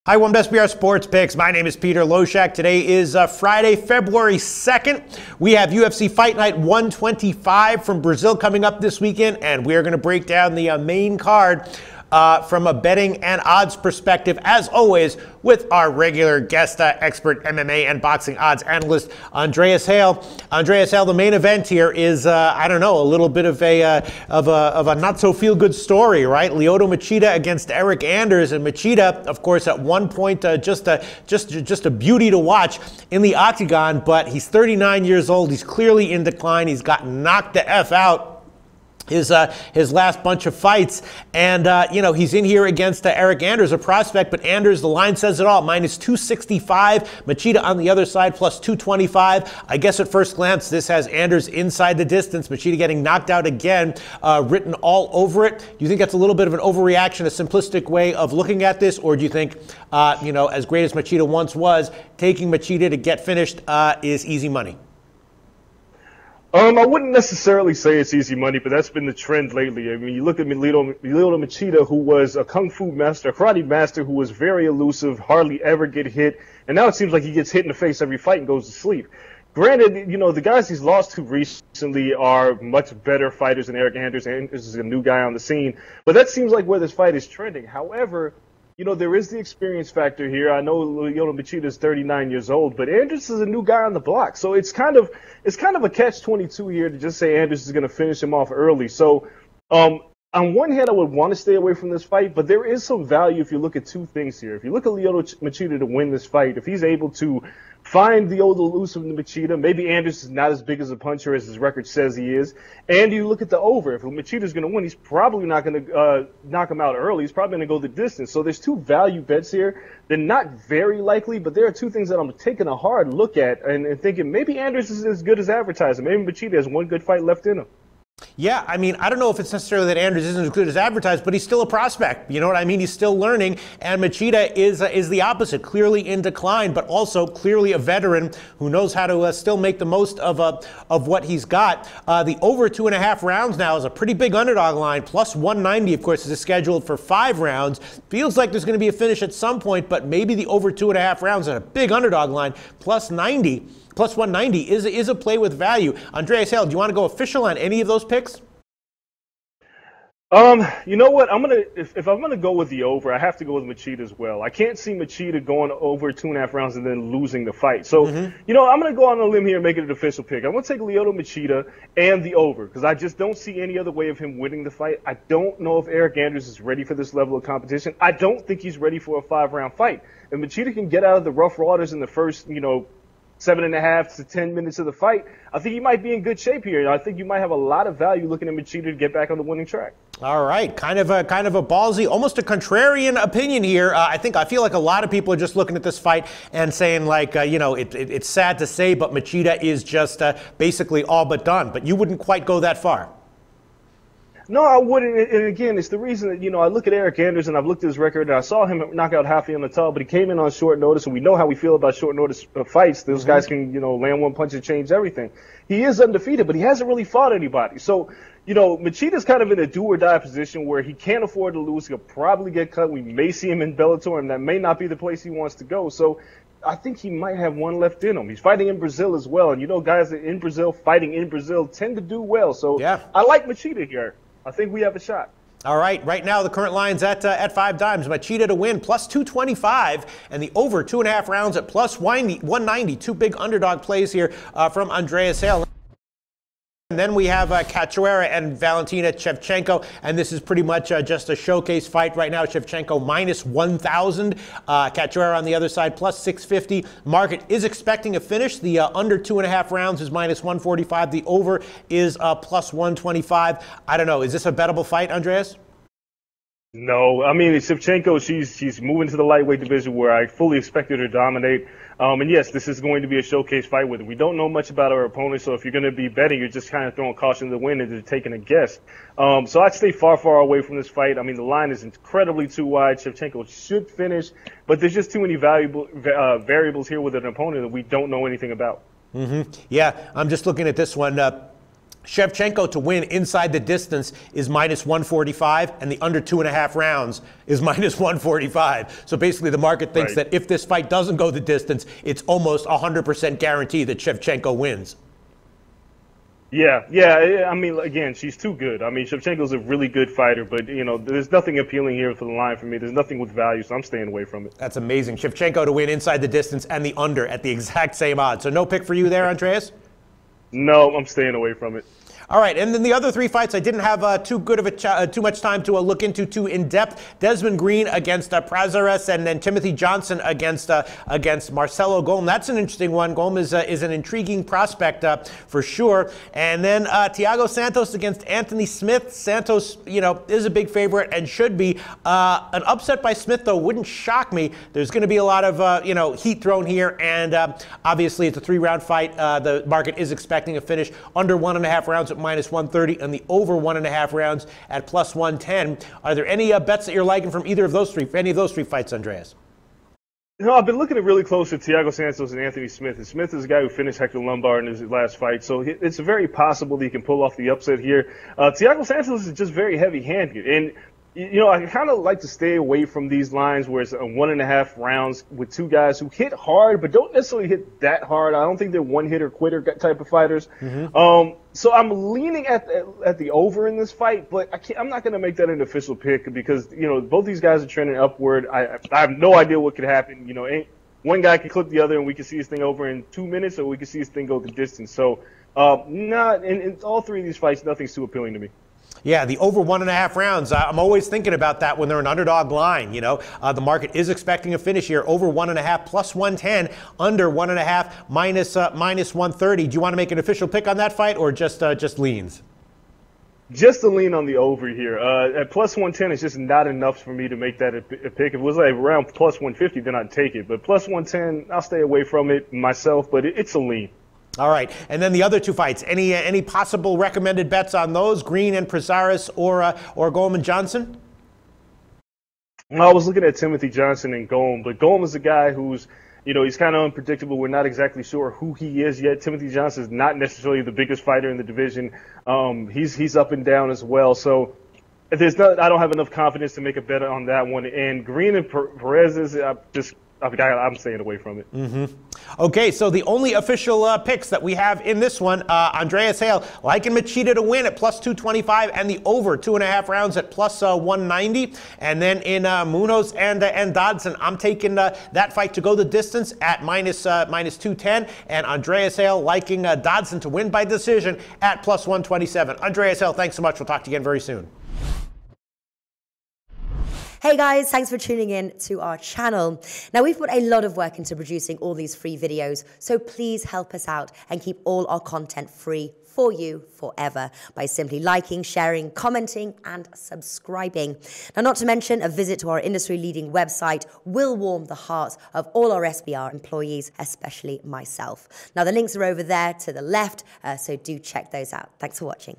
Hi, One Best BR Sports Picks. My name is Peter Loshak. Today is Friday, February 2nd. We have UFC Fight Night 125 from Brazil coming up this weekend, and we are going to break down the main card from a betting and odds perspective, as always, with our regular guest expert MMA and boxing odds analyst, Andreas Hale. Andreas Hale, the main event here is, I don't know, a little bit of a not-so-feel-good story, right? Lyoto Machida against Eryk Anders, and Machida, of course, at one point, just a beauty to watch in the octagon, but he's 39 years old. He's clearly in decline. He's gotten knocked the F out his last bunch of fights, and he's in here against Eryk Anders, a prospect, but Anders, the line says it all, minus 265, Machida on the other side plus 225. I guess at first glance this has Anders inside the distance, Machida getting knocked out again, written all over it. Do you think that's a little bit of an overreaction, a simplistic way of looking at this, or do you think as great as Machida once was, taking Machida to get finished is easy money? I wouldn't necessarily say it's easy money, but that's been the trend lately. I mean, you look at Lyoto Machida, who was a kung fu master, a karate master, who was very elusive, hardly ever get hit, and now it seems like he gets hit in the face every fight and goes to sleep. Granted, the guys he's lost to recently are much better fighters than Eryk Anders, and this is a new guy on the scene, but that seems like where this fight is trending. However, there is the experience factor here. I know Lyoto Machida is 39 years old, but Anders is a new guy on the block. So it's kind of a catch-22 here to just say Anders is going to finish him off early. So on one hand, I would want to stay away from this fight, but there is some value if you look at two things here. If you look at Lyoto Machida to win this fight, if he's able to find the old elusive Machida, maybe Anders is not as big as a puncher as his record says he is, and you look at the over. If Machida's going to win, he's probably not going to knock him out early. He's probably going to go the distance. So there's two value bets here. They're not very likely, but there are two things that I'm taking a hard look at and thinking maybe Anders is as good as advertising. Maybe Machida has one good fight left in him. Yeah, I mean, I don't know if it's necessarily that Anders isn't as good as advertised, but he's still a prospect. You know what I mean? He's still learning, and Machida is the opposite, clearly in decline, but also clearly a veteran who knows how to still make the most of what he's got. The over 2.5 rounds now is a pretty big underdog line. Plus 190, of course, is scheduled for 5 rounds. Feels like there's going to be a finish at some point, but maybe the over 2.5 rounds at a big underdog line, plus 90. Plus 190 is a play with value. Andreas Hale, do you want to go official on any of those picks? You know what? If I'm gonna go with the over, I have to go with Machida as well. I can't see Machida going over 2.5 rounds and then losing the fight. So, I'm gonna go on a limb here and make it an official pick. I'm gonna take Lyoto Machida and the over because I just don't see any other way of him winning the fight. I don't know if Eryk Anders is ready for this level of competition. I don't think he's ready for a 5-round fight. If Machida can get out of the rough waters in the first, 7.5 to 10 minutes of the fight, I think he might be in good shape here. I think you might have a lot of value looking at Machida to get back on the winning track. All right, kind of a ballsy, almost a contrarian opinion here. I feel like a lot of people are just looking at this fight and saying like, it's sad to say, but Machida is just basically all but done. But you wouldn't quite go that far. No, I wouldn't. And again, it's the reason that, I look at Eryk Anders and I've looked at his record and I saw him knock out Rafi on the top, but he came in on short notice, and we know how we feel about short notice fights. Those guys can, land one punch and change everything. He is undefeated, but he hasn't really fought anybody. So, Machida's kind of in a do or die position where he can't afford to lose. He'll probably get cut. We may see him in Bellator, and that may not be the place he wants to go. So I think he might have one left in him. He's fighting in Brazil as well. And, guys in Brazil, fighting in Brazil, tend to do well. So yeah. I like Machida here. I think we have a shot. All right, right now the current line's at 5 dimes. Machida to win plus 225, and the over 2.5 rounds at plus 190. Two big underdog plays here from Andreas Hale. And then we have Cachoeira and Valentina Shevchenko, and this is pretty much just a showcase fight right now. Shevchenko minus 1,000, Cachoeira on the other side plus 650. Market is expecting a finish. The under 2.5 rounds is minus 145. The over is plus 125. I don't know. Is this a bettable fight, Andreas? No, I mean, Shevchenko, she's moving to the lightweight division where I fully expected her to dominate. And yes, this is going to be a showcase fight with her. We don't know much about our opponent, so if you're going to be betting, you're just kind of throwing caution to the wind and taking a guess. So I'd stay far, far away from this fight. I mean, the line is incredibly too wide. Shevchenko should finish, but there's just too many variables here with an opponent that we don't know anything about. Yeah, I'm just looking at this one. Shevchenko to win inside the distance is minus 145, and the under 2.5 rounds is minus 145. So basically the market thinks that if this fight doesn't go the distance, it's almost 100% guarantee that Shevchenko wins. Yeah. I mean, again, she's too good. I mean, Shevchenko's a really good fighter, but, you know, there's nothing appealing here for the line for me. There's nothing with value, so I'm staying away from it. That's amazing. Shevchenko to win inside the distance and the under at the exact same odds. So no pick for you there, Andreas? No, I'm staying away from it. All right, and then the other three fights, I didn't have too much time to look into too in depth. Desmond Green against Prazeres, and then Timothy Johnson against Marcelo Golm. That's an interesting one. Golm is an intriguing prospect for sure. And then Thiago Santos against Anthony Smith. Santos, is a big favorite and should be. An upset by Smith though wouldn't shock me. There's going to be a lot of heat thrown here, and obviously it's a 3-round fight. The market is expecting a finish under 1.5 rounds at minus 130 and the over 1.5 rounds at plus 110. Are there any bets that you're liking from any of those three fights, Andreas? No, I've been looking at really close at Thiago Santos and Anthony Smith. And Smith is a guy who finished Hector Lombard in his last fight, so it's very possible that he can pull off the upset here. Thiago Santos is just very heavy-handed, and I kind of like to stay away from these lines where it's 1.5 rounds with two guys who hit hard but don't necessarily hit that hard. I don't think they're one-hitter-quitter type of fighters. So I'm leaning at the over in this fight, but I'm not going to make that an official pick because, both these guys are trending upward. I have no idea what could happen. One guy can clip the other and we can see this thing over in 2 minutes, or we can see this thing go the distance. So in all three of these fights, nothing's too appealing to me. Yeah, the over 1.5 rounds. I'm always thinking about that when they're an underdog line. The market is expecting a finish here. Over 1.5 plus 110, under 1.5 minus 130. Do you want to make an official pick on that fight, or just leans? Just a lean on the over here. At plus 110, it's just not enough for me to make that a pick. If it was like around plus 150, then I'd take it. But plus 110, I'll stay away from it myself. But it's a lean. All right, and then the other two fights. Any possible recommended bets on those? Green and Prazeres or Golm and Johnson? I was looking at Timothy Johnson and Golm, but Golm is a guy who's, he's kind of unpredictable. We're not exactly sure who he is yet. Timothy Johnson is not necessarily the biggest fighter in the division. He's up and down as well. So I don't have enough confidence to make a bet on that one. And Green and Perez I'm staying away from it. Okay, so the only official picks that we have in this one, Andreas Hale liking Machida to win at plus 225 and the over 2.5 rounds at plus 190. And then in Munoz and Dodson, I'm taking that fight to go the distance at minus 210. And Andreas Hale liking Dodson to win by decision at plus 127. Andreas Hale, thanks so much. We'll talk to you again very soon. Hey guys, thanks for tuning in to our channel. Now, we've put a lot of work into producing all these free videos, so please help us out and keep all our content free for you forever by simply liking, sharing, commenting, and subscribing. Now, not to mention, a visit to our industry-leading website will warm the hearts of all our SBR employees, especially myself. Now, the links are over there to the left, so do check those out. Thanks for watching.